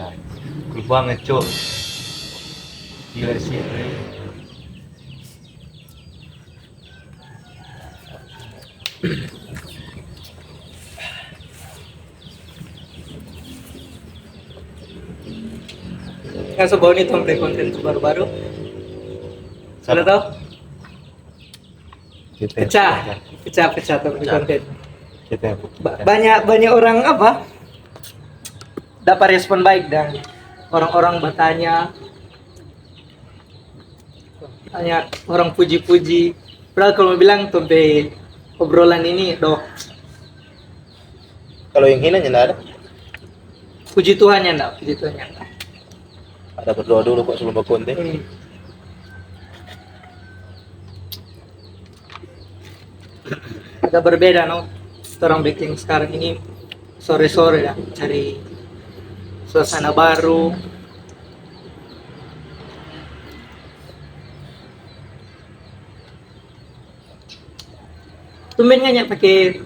Ya, cool banget, Cok. Gila sih, Bre. Nggak sebau nih tuh konten baru-baru. Sudah tahu? Pecah tuh konten. Banyak orang apa? Dapat respon baik dan orang-orang bertanya, banyak orang puji-puji. Padahal kalau bilang tuh obrolan ini doh Kalau yang hina nggak ada. puji Tuhannya enggak, puji Tuhannya enggak. Ada berdoa dulu kok sebelum berkonten. Agak berbeda no. Orang bikin sekarang ini sore-sore ya, cari suasana baru. Tumben nggak pakai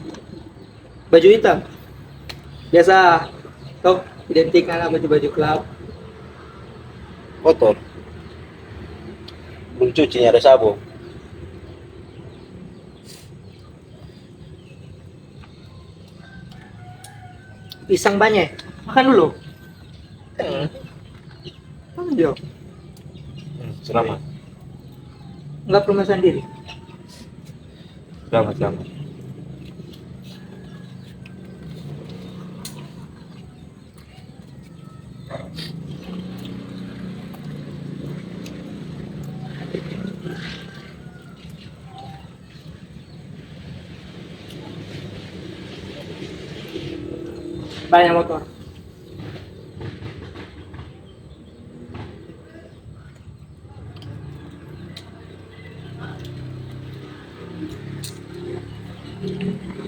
baju hitam? Biasa toh identik dengan baju-baju klub. Kotor. Belum cuci ada sabun. Pisang banyak. Makan dulu. Ayo. Selamat. Enggak perlu makan sendiri. Selamat. Banyak motor.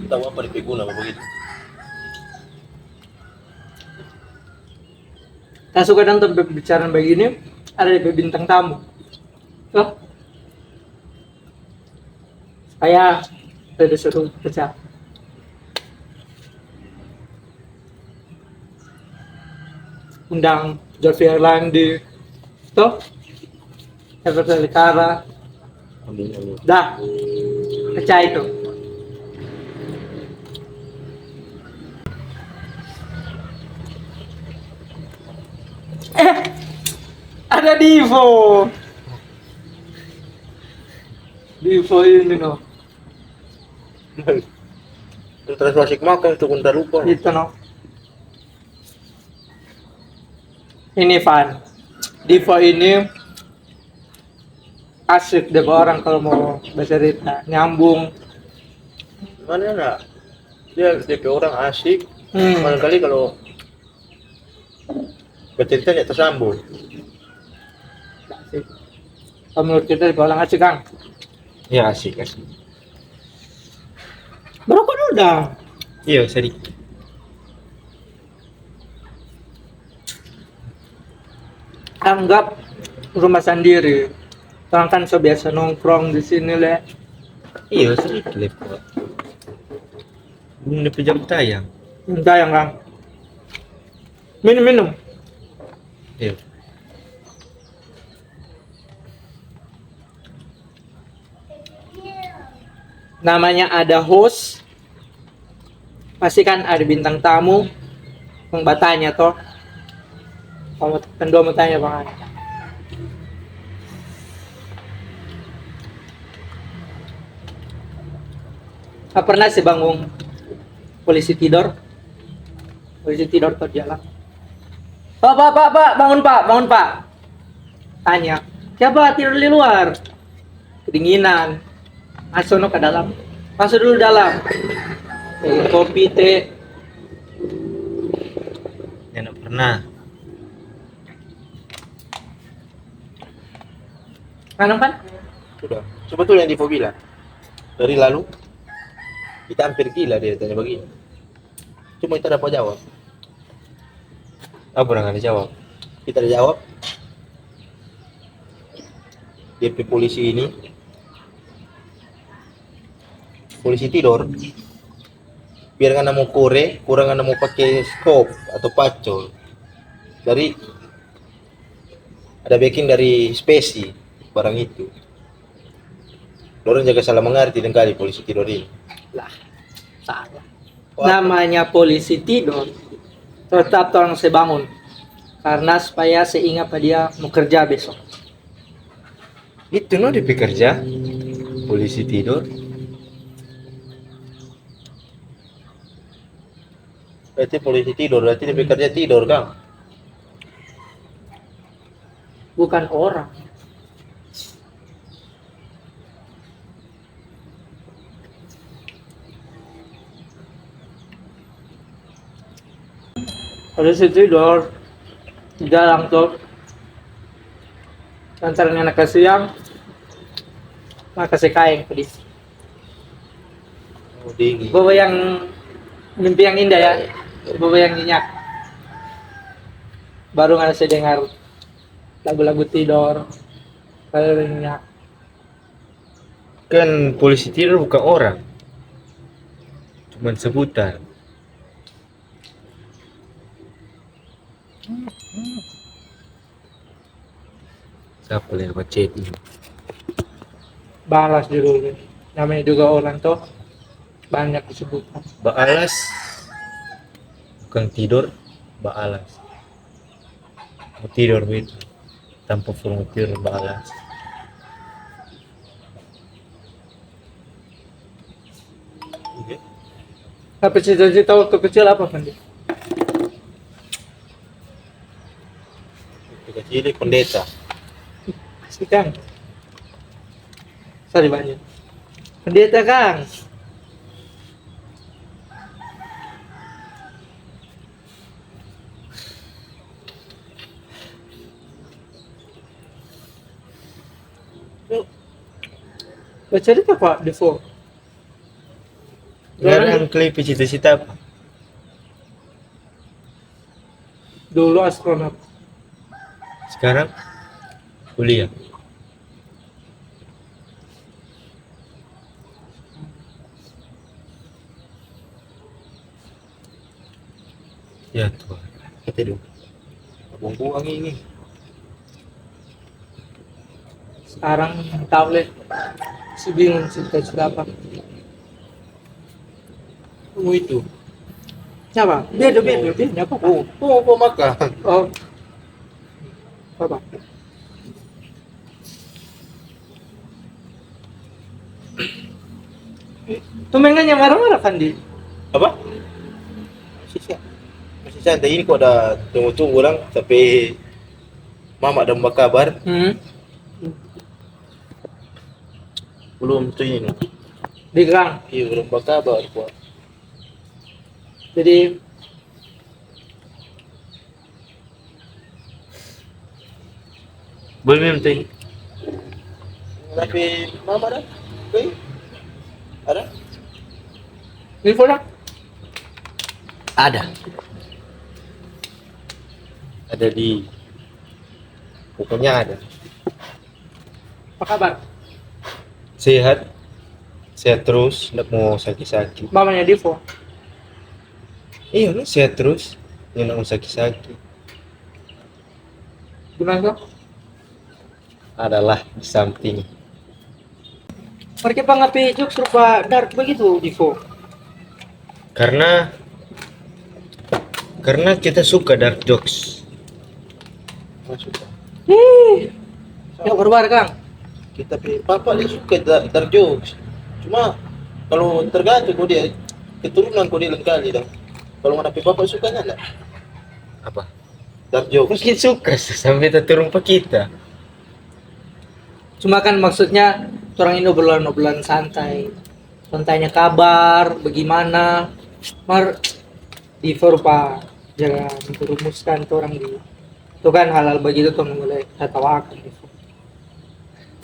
Tahu apa dipeguna begitu? Saya suka nonton pembicaraan begini ada di bintang tamu. Oh. Saya disuruh pecah. Undang Jovi Erlandi, toh, Herbert Elikara, Amin. dah, pecah itu. Ada Divo ini no, Terus masih makan itu pun lupa. itu no. Ini Van, Divo ini asik deh orang kalau mau bercerita, nyambung. Mana enggak? Dia kayak orang asik. Mana kali kalau bercerita tidak tersambung. Asik. Kalau menurut kita orang asik Kang. Ya, asik. Berapa dulu dah? Iya, sedikit. Anggap rumah sendiri. Orang kan so biasa nongkrong di sini le. Iya, sedikit lepas. Belum dapat jam tayang. Minta yang Kang. Minum. Iya. Namanya ada host. Pasti kan ada bintang tamu. Yang bertanya toh. Kamu kedua mau tanya Bang. Pernah sih bangun polisi tidur jalan. Pak, bangun Pak. Tanya, siapa tidur di luar? Kedinginan. Masuk ke dalam. Masuk dulu dalam. Kopi, teh. Ya, enggak pernah. Kanam kan? Sudah. Sebetulnya yang Divo bilang dari lalu kita hampir gila dia tanya begini. Cuma kita dapat jawab. Apa orang ada jawab? Kita ada jawab. DP polisi ini polisi tidur biar nggak mau kurang nggak mau pakai skop atau pacul dari ada backing dari spesi barang itu. Orang jaga salah mengerti dan kali polisi tidur ini. Lah, salah. Wah. Namanya polisi tidur, tetap orang sebangun. Karena supaya seingat pada dia mau kerja besok. Itu no DP kerja. Polisi tidur. Berarti polisi tidur, berarti dia bekerja tidur kan? Bukan orang. Polisi tidur di dalam tuh. Antaranya anak siang, maka kain pedis. Oh, dingin. Bawa yang mimpi yang indah ya, bawa yang nyenyak. Baru nggak saya dengar lagu-lagu tidur, kalau nyenyak. Kan polisi tidur bukan orang. Cuman sebutan. Siapa yang chat ini? Balas dulu, namanya juga orang tuh banyak disebutkan. Baalas. Bukan tidur, baalas. Mau tidur gitu. Tanpa formutir baalas. Oke. Tapi cita-cita waktu kecil apa kan? Kecil pendeta. Asli Kang. Sorry banyak. Pendeta Kang. Baca cerita Pak Devo. Sekarang klip cita-cita apa? Dulu astronot. Sekarang kuliah. Ya Tuhan. Kata dong. Buang-buang ini. Sekarang tahu deh. Si bingung cita-cita apa. Oh itu. Siapa? Beda. Apa? Apa makan? Oh. Apa? Tumengannya marah-marah kan di? Apa? Masih santai ini kok ada tunggu-tunggu orang tapi mama ada mbak kabar belum tuh ini. Di gang. Iya belum mbak kabar kok. Jadi Boleh minum teh? Tapi mama ada? Oke. Ada? info dah. Ada. Ada di. Pokoknya ada. Apa kabar? Sehat. Sehat terus. Nggak mau sakit-sakit. Mamanya Divo. Iya, lu sehat terus. Nggak mau sakit-sakit. Gimana kok? Adalah di samping. Mereka pangapi jokes rupa dark begitu Divo. Karena kita suka dark jokes. Masuk. Ya barbar Kang. Kita papa dia suka dark jokes. Cuma kalau tergantung kok dia keturunan kok dia lain kali dah. Kalau mana papa sukanya enggak? Apa? Dark jokes. Mungkin suka sampai turun ke kita. Cuma kan maksudnya orang ini obrolan santai. Tanya kabar, bagaimana. Mar Divo rupa jangan merumuskan tuh orang di itu kan hal-hal begitu tuh mulai tertawakan Divo.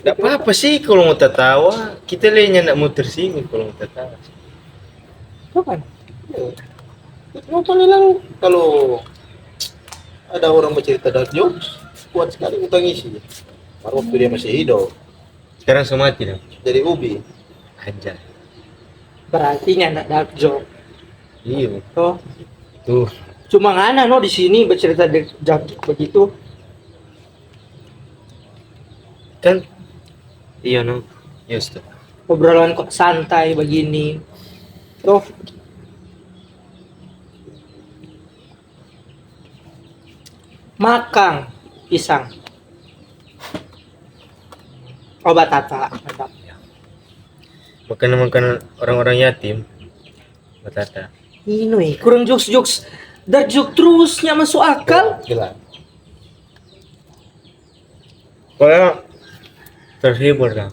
Nggak apa-apa sih kalau mau tertawa. Kita lainnya nggak mau tersinggung kalau mau tertawa. Itu kan. Cuma paling lang kalau ada orang bercerita dark jokes kuat sekali utang isi. Baru waktu dia masih hidup Sekarang semua tidak. jadi ubi. Aja. Berarti nggak dark joke. Iya. Tuh Tuh Cuma ngana no di sini bercerita begitu. Kan iya no. Yes tuh. Obrolan kok santai begini. Tuh. Makang pisang. Obat tata, mantap. Makanan-makanan orang-orang yatim. Batata. Ini kurang jokes-jokes. Dark joke terusnya masuk akal. Gila. Kalau terhibur lah.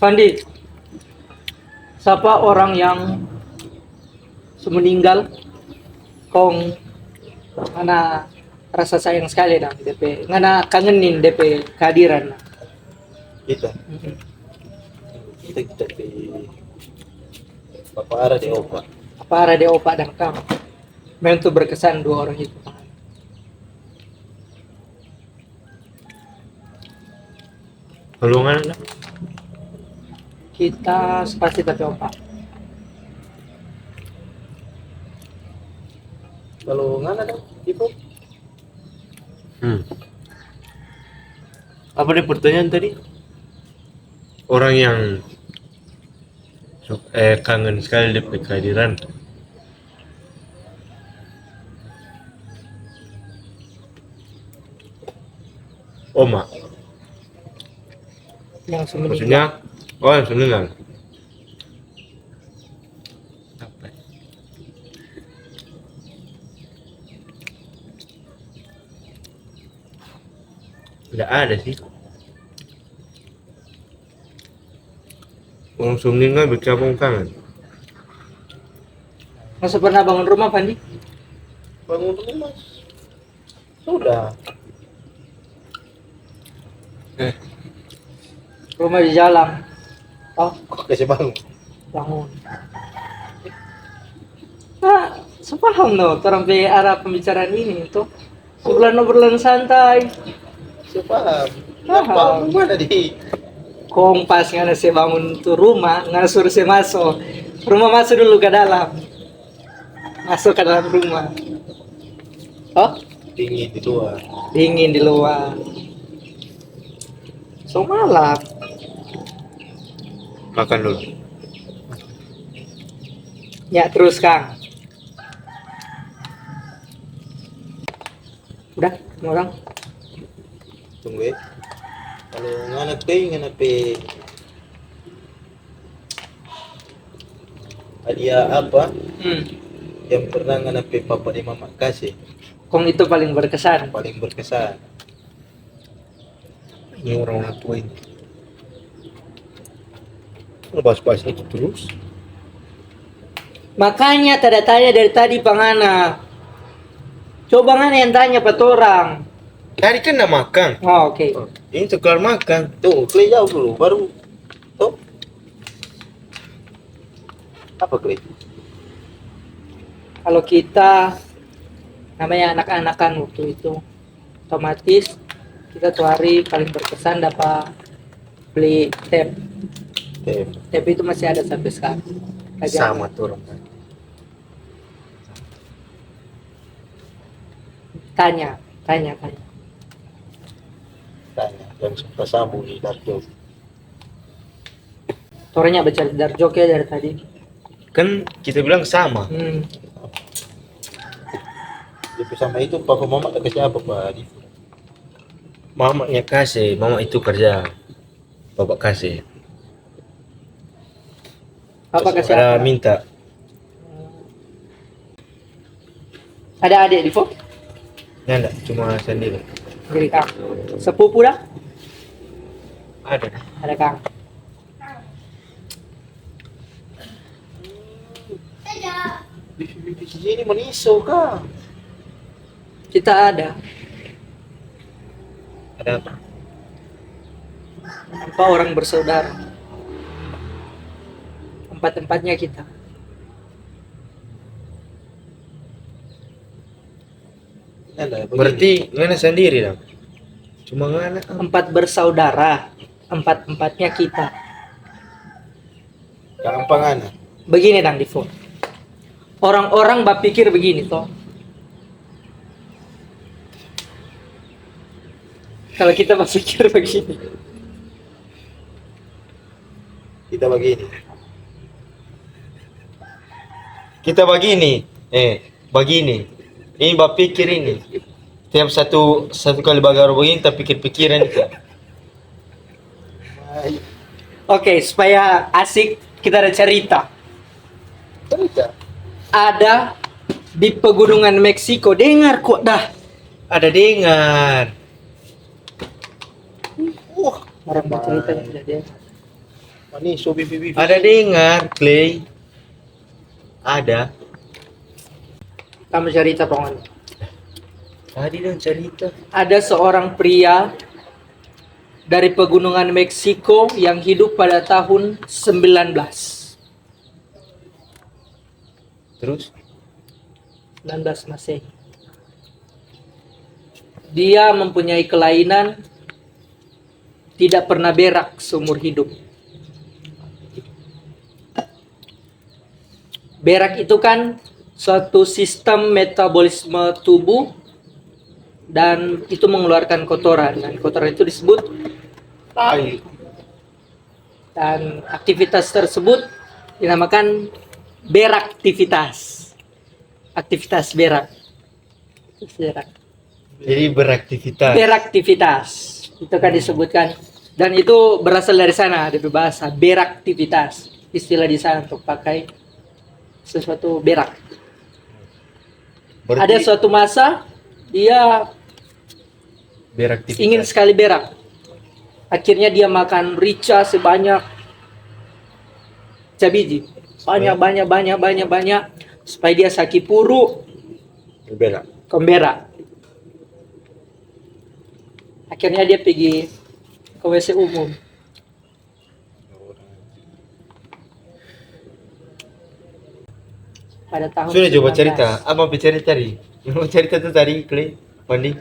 Fandi, siapa orang yang semeninggal kong ngana rasa sayang sekali dah DP ngana kangenin DP kehadiran. Kita. Kita di Bapak Ara di Opa. Para de opa dan kamu memang tuh berkesan dua orang itu. Hulungan lah. Kita sepasti tapi opa. Kalau ngana dong, Ibu? Apa deh pertanyaan tadi? Orang yang kangen sekali di kehadiran. Oma, Yang semeninggal. maksudnya, oh yang meninggal. Apa? Tidak ada sih. Orang meninggal bercabung kangen. Masa pernah bangun rumah Fandi? Bangun rumah. Sudah. Rumah di jalan. Oh, Kok kasih bangun? bangun. Nah, sepaham no, orang pe arah pembicaraan ini tuh. Obrolan santai. Saya paham. Paham. Paham. Mana di? Kong pas ngana saya bangun tuh rumah, ngana suruh saya masuk. Rumah masuk dulu ke dalam. Masuk ke dalam rumah. Oh, Dingin di luar. dingin di luar. So malap. Makan dulu. Ya terus Kang. Udah, semua orang. Tunggu ya. Kalau ngana pe hadiah apa yang pernah ngana pe papa di mama kasih Kong itu paling berkesan. paling berkesan? Ini orang tua ini. Bahas-bahas itu terus. Makanya tanda tanya dari tadi Pangana. Coba ngana yang tanya petorang. Tadi kan udah makan. Oh, oke. Ini tukar makan. Tuh, Clay jauh dulu, baru tuh. Apa Clay? Kalau kita namanya anak-anakan waktu itu, otomatis kita tuh hari paling berkesan dapat beli tape. Tape itu masih ada sampai sekarang. Kajian. Sama tuh orang. Tanya. Tanya, yang suka sambung di Darjo. Torenya baca dari joke dari tadi. Kan kita bilang sama. Jadi sama itu papa mama tak kasih apa Pak Adi? Mamanya kasih, mama itu kerja. Bapak kasih. Apa kasih Ada apa? minta. Ada adik di Fo? Ya enggak, cuma sendiri. Jadi Kang. Sepupu dah? Ada. Ada Kang. Di sini meniso kah? Kita ada. Ada apa? Empat orang bersaudara. Empat-empatnya kita. Ada, Berarti ngana sendiri dong. Cuma ngana. Empat bersaudara. Empat-empatnya kita. gampang ana. Begini Dang Divo. Orang-orang berpikir begini toh. Kalau kita berpikir begini, Kita begini. Kita begini. Ini berpikir ini. Tiap satu kali bagar begini, tak pikir-pikiran itu. oke, supaya asik kita ada cerita. Cerita. Ada di pegunungan Meksiko, dengar kok dah. Ada dengar. Wah, Orang mau cerita yang tidak dengar. manis so bibi. Ada dengar, Clay. Ada. Kamu cerita pokoknya. Tadi dong cerita. Ada seorang pria dari pegunungan Meksiko yang hidup pada tahun 19. Terus? 19 Masehi. Dia mempunyai kelainan tidak pernah berak seumur hidup. Berak itu kan suatu sistem metabolisme tubuh dan itu mengeluarkan kotoran, dan kotoran itu disebut Tai. dan aktivitas tersebut dinamakan beraktivitas. Aktivitas berak. Jadi beraktivitas. Beraktivitas. Itu kan disebutkan, dan itu berasal dari sana, dari bahasa beraktivitas. Istilah di sana untuk pakai sesuatu berak. Berarti Ada suatu masa dia beraktivitas. ingin sekali berak. Akhirnya dia makan rica sebanyak biji. Banyak supaya dia sakit puru Bela. kembera. Akhirnya dia pergi ke WC umum. Pada tahun Sudah coba 19. cerita. Apa mau cerita tadi? Mau cerita tuh tadi, Clay. Pandi.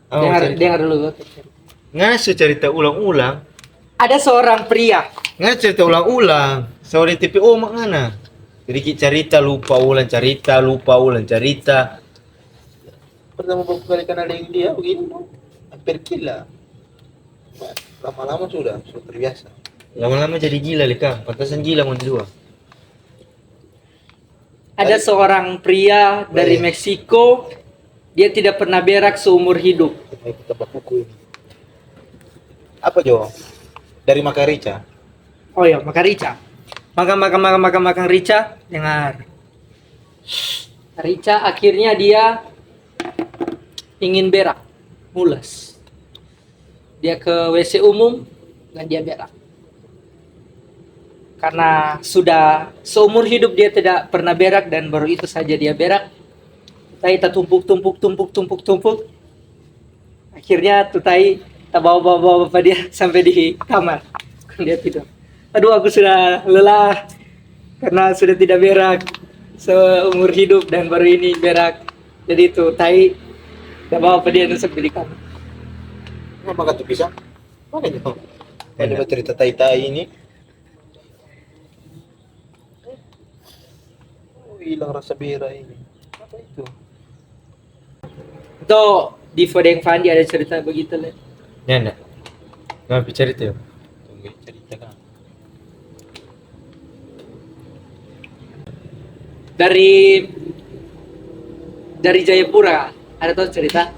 Apa mau cerita? Dengar dulu. Ngasu cerita ulang-ulang. Ada seorang pria. Ngasu cerita ulang-ulang. Sorry TPO mana? Sedikit cerita lupa ulang cerita. Pertama kali kenal dengan dia begini, hampir gila. Lama-lama sudah terbiasa. Lama-lama jadi gila Kang. Pantasan gila mau dua. Ada seorang pria dari Meksiko. Dia tidak pernah berak seumur hidup. Kita buku ini. Apa Jo? Dari Makarica. Oh ya, makan rica. Makan rica. Dengar. Rica akhirnya dia ingin berak. Mules. Dia ke WC umum dan dia berak. Karena sudah seumur hidup dia tidak pernah berak dan baru itu saja dia berak. Tai tak tumpuk. Akhirnya tuh tai tak bawa bapak dia sampai di kamar. Dia tidur. Aduh, aku sudah lelah karena sudah tidak berak seumur hidup dan baru ini berak. Jadi itu tai tak bawa bapak dia sampai di kamar. Nggak makan tuh pisang? Mana Jo? Ada cerita tai-tai ini. Oh, hilang rasa bera ini. Apa itu? Itu di Fodeng Fandi ada cerita begitu lah. Ya enggak? Ngapain cerita ya? Tunggu cerita kan. Dari Jayapura ada tahu cerita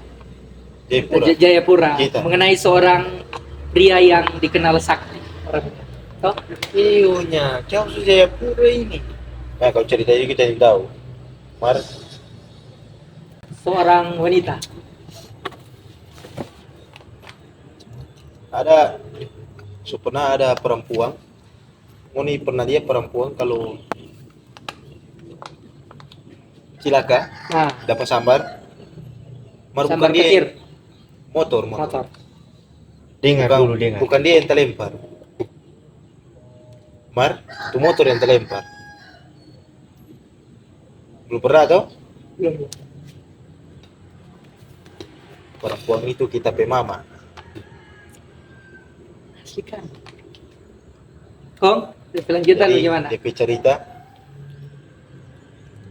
Jayapura. Jayapura Kita. mengenai seorang pria yang dikenal sakti. Orang toh Iyunya, kau sudah Jayapura ini. Nah, kalau cerita ini kita tidak tahu. Mar, seorang wanita. ada pernah ada perempuan. Ini pernah dia perempuan kalau cilaka Nah, dapat sambar. Mar sambar bukan dia petir motor. motor. Dengar Bukan, dulu, dengar. bukan dia yang terlempar. Mar, itu motor yang terlempar. Belum pernah tau? Belum. Perempuan itu kita pe mama. Asli kan. Kong, lanjutan Jadi, bagaimana? DP cerita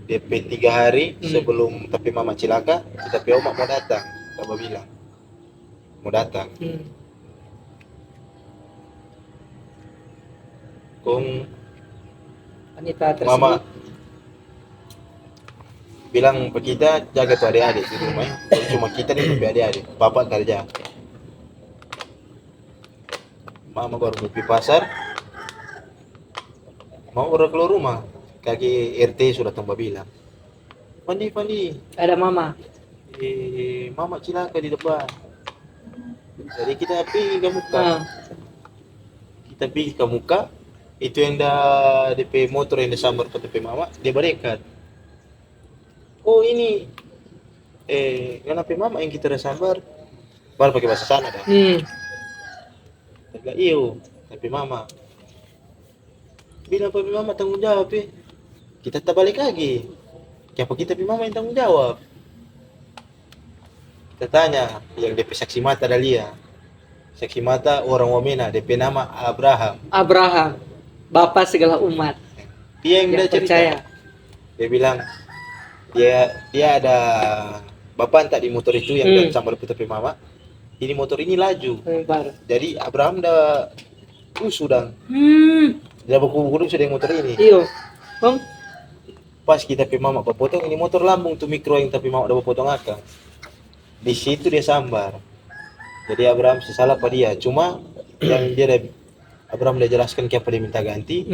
DP 3 hari Hmm. sebelum tapi mama cilaka, tapi oma mau datang. Coba bilang mau datang. Kong Wanita tersebut. mama bilang ke kita jaga tuh adik-adik di rumah ya. Jadi cuma kita nih tapi adik-adik. Bapak kerja. Mama baru pergi pasar. Mau udah keluar rumah. Kaki RT sudah tambah bilang. Pandi, Ada mama. mama cilaka di depan. Jadi kita pergi ke muka. Ah, Kita pergi ke muka. Itu yang DP motor yang disambar ke DP mama, dia berikan. Oh ini, kenapa mama yang kita dah sambar? Baru pakai bahasa sana dah. Agak iyo, tapi mama. Bila papi mama tanggung jawab kita tak balik lagi. Kenapa kita pi mama yang tanggung jawab? Kita tanya, yang DP saksi mata Dalia. Saksi mata orang Wamena, DP nama Abraham. Abraham, Bapak segala umat Dia yang yang udah cerita. percaya. Dia bilang dia ada bapak entah di motor itu yang udah sambar tepi mama. Ini motor ini laju. Baru. Jadi Abraham dah sudah dia berkubu sudah yang motor ini. Iyo, Bang. Pas kita pi mama potong ini motor lambung tuh mikro yang tapi mama udah potong akang. Di situ dia sambar. Jadi Abraham sesalah pada dia. Cuma yang Abraham udah jelaskan kenapa dia minta ganti.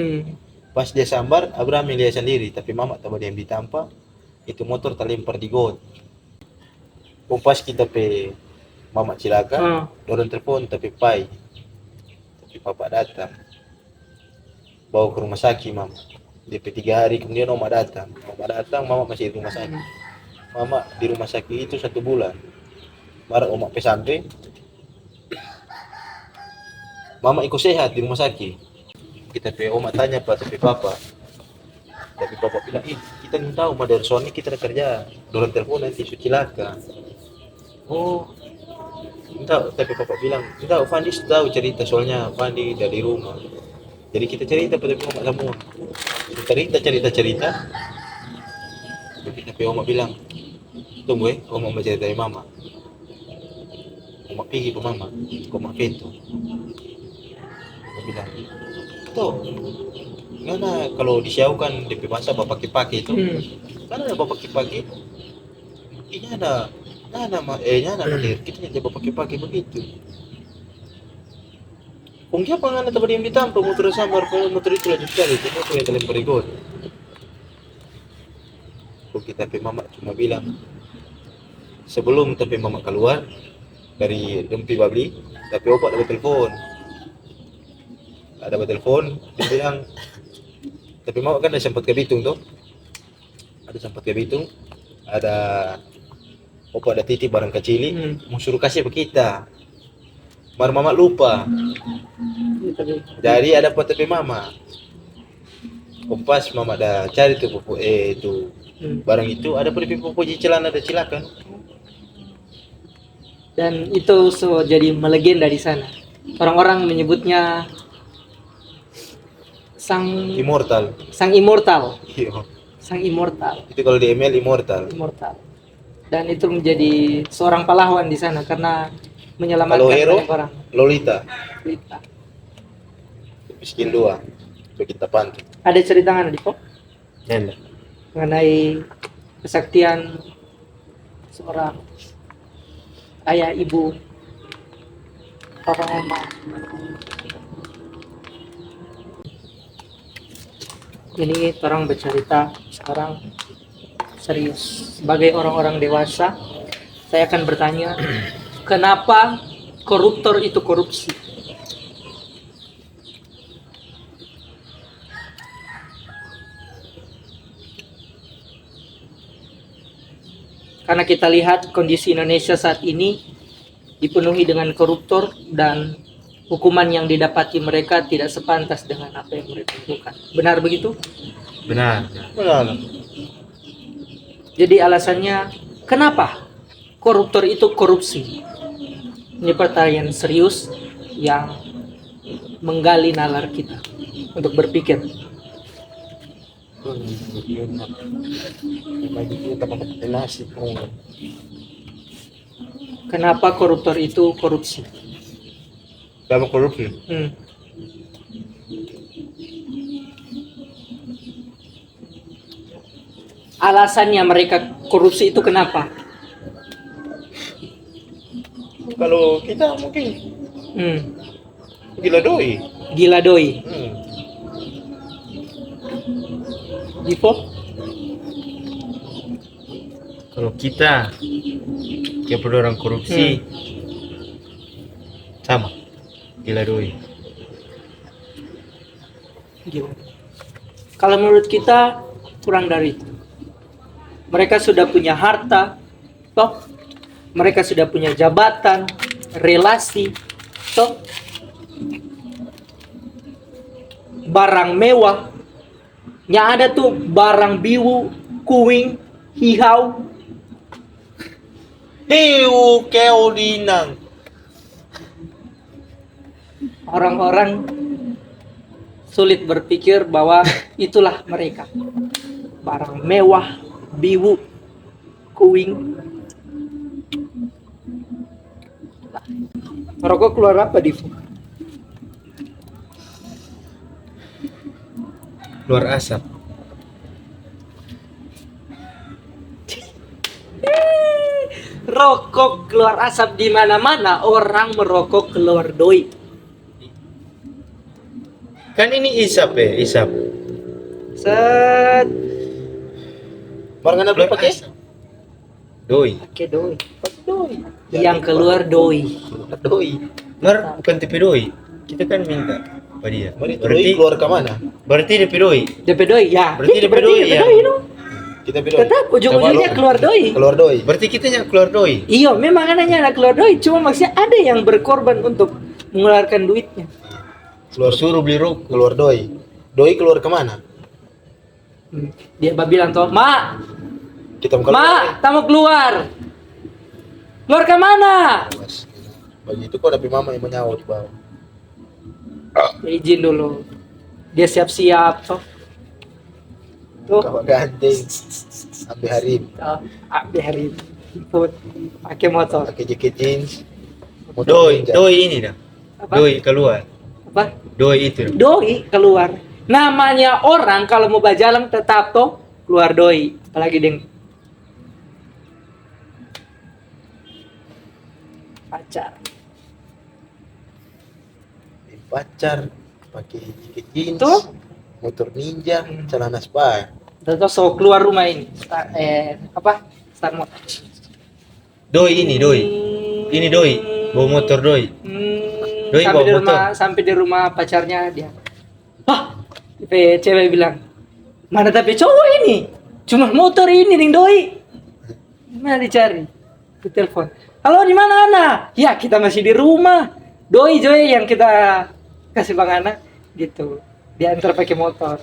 Pas dia sambar, Abraham yang lihat sendiri, tapi mama tak dia yang ditampak. Itu motor terlempar di got. Pas kita pe mama cilaka, dorong telepon tapi pai. Tapi papa datang. Bawa ke rumah sakit mama. DP 3 hari kemudian mama datang. Mama masih di rumah sakit. Mama di rumah sakit itu 1 bulan. Baru mama pe sampai. Mama ikut sehat di rumah sakit. Kita pe oma tanya tapi papa bilang kita nih tahu dari Sony kita ada kerja dorong telepon nanti cilaka. Oh entah, tapi papa bilang entah Fandi tahu cerita soalnya Fandi dari rumah jadi kita cerita pada oma semua cerita tapi oma bilang tunggu oma mau cerita dari mama oma pergi ke mama oma pintu oma bilang tuh karena kalau disiaukan DP masa bapak kipaki itu karena ada bapak kipaki ini ada malir kita jadi bapak kipaki begitu kung siapa nggak ada yang ditampar motor sambar motor itu laju sekali itu motor yang terlempar di got kung kita pe mama cuma bilang sebelum tapi mama keluar dari Dempi Babli tapi opak ada telepon dia bilang tapi mama kan ada sempat ke Bitung tuh ada opa ada titip barang kecil mau suruh kasih ke kita mama lupa jadi ada apa tapi mama pas mama ada cari tuh itu barang itu ada pupu celana ada cilakan dan itu jadi melegenda di sana. Orang-orang menyebutnya sang immortal. Iya. Sang immortal. Itu kalau di email immortal. Dan itu menjadi seorang pahlawan di sana karena menyelamatkan kalau hero, banyak orang. Lolita. Miskin 2. Itu kita pantau. Ada cerita nggak Diko? Ada. Mengenai kesaktian seorang ayah, ibu, papa, mama. Ini orang bercerita sekarang serius. Sebagai orang-orang dewasa, saya akan bertanya, kenapa koruptor itu korupsi? Karena kita lihat kondisi Indonesia saat ini dipenuhi dengan koruptor dan hukuman yang didapati mereka tidak sepantas dengan apa yang mereka lakukan. Benar begitu? Benar. Jadi alasannya kenapa koruptor itu korupsi? Ini pertanyaan serius yang menggali nalar kita untuk berpikir. Bagi kita pakai nasi. Kenapa koruptor itu korupsi? Dalam korupsi. Hmm. Alasannya mereka korupsi itu kenapa? Kalau kita mungkin Hmm. gila doi. Gila doi. Divo? Kalau kita kayak pada orang korupsi sama gila doi. Gila. Kalau menurut kita kurang dari itu. Mereka sudah punya harta, toh. Mereka sudah punya jabatan, relasi, toh. Barang mewah. Yang ada tuh barang biwu, kuing, hihau. Hiu keo dinang. Orang-orang sulit berpikir bahwa itulah mereka. Barang mewah, biwu, kuing. Rokok keluar apa, Divu? Luar asap. Rokok keluar asap di mana-mana, orang merokok keluar doi. Kan ini isap isap. Set, Barang anda beli pakai? Asap. Doi. pakai doi. Pakai doi. Yang keluar doi. Doi. Mar bukan tipe doi. Kita kan minta pada dia. Mari doi keluar ke mana? Berarti tipe doi. DP doi, ya. Berarti Itu DP doi, ya. no? Kita beli doi. Tetap ujung-ujungnya keluar doi. Keluar doi. Berarti kita yang keluar doi. Iya, memang anaknya anak keluar doi. Cuma maksudnya ada yang berkorban untuk mengeluarkan duitnya. Keluar Suruh beli rokok. keluar doi. Doi keluar ke mana? Dia bilang toh, Mak, Kita mau Mak, tak mau keluar. Keluar ke mana? Bagi itu kok ada mama yang menyawa di bawah. Ya, izin dulu. Dia siap-siap toh. Tuh, Kawak ganteng. Sampai hari ini. biarin. Put, pakai motor. Pakai jaket jeans. Doi, doi ini dah. Apa? Doi keluar. Apa? Doi itu. Doi keluar. Namanya orang kalau mau berjalan tetap toh keluar doi. Apalagi deng pacar. Pacar. Pakai jaket jeans. Tuh. Motor ninja. Celana spy. Terus so keluar rumah ini. Start motor. Doi ini doi. Ini doi. Bawa motor doi. Doi sampai bawa di motor. rumah sampai di rumah pacarnya dia. Hah? Cewek bilang, mana tapi cowok ini? Cuma motor ini ding doi. Mana dicari? Ke telepon. Halo, di mana Ana? Ya, kita masih di rumah. Doi Joy yang kita kasih Bang Ana gitu. Dia antar pakai motor.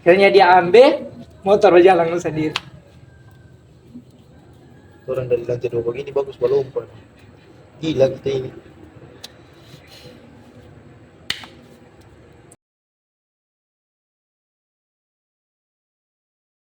Akhirnya dia ambil motor berjalan sendiri. Orang dari lantai 2 begini bagus balompan. Gila kita ini.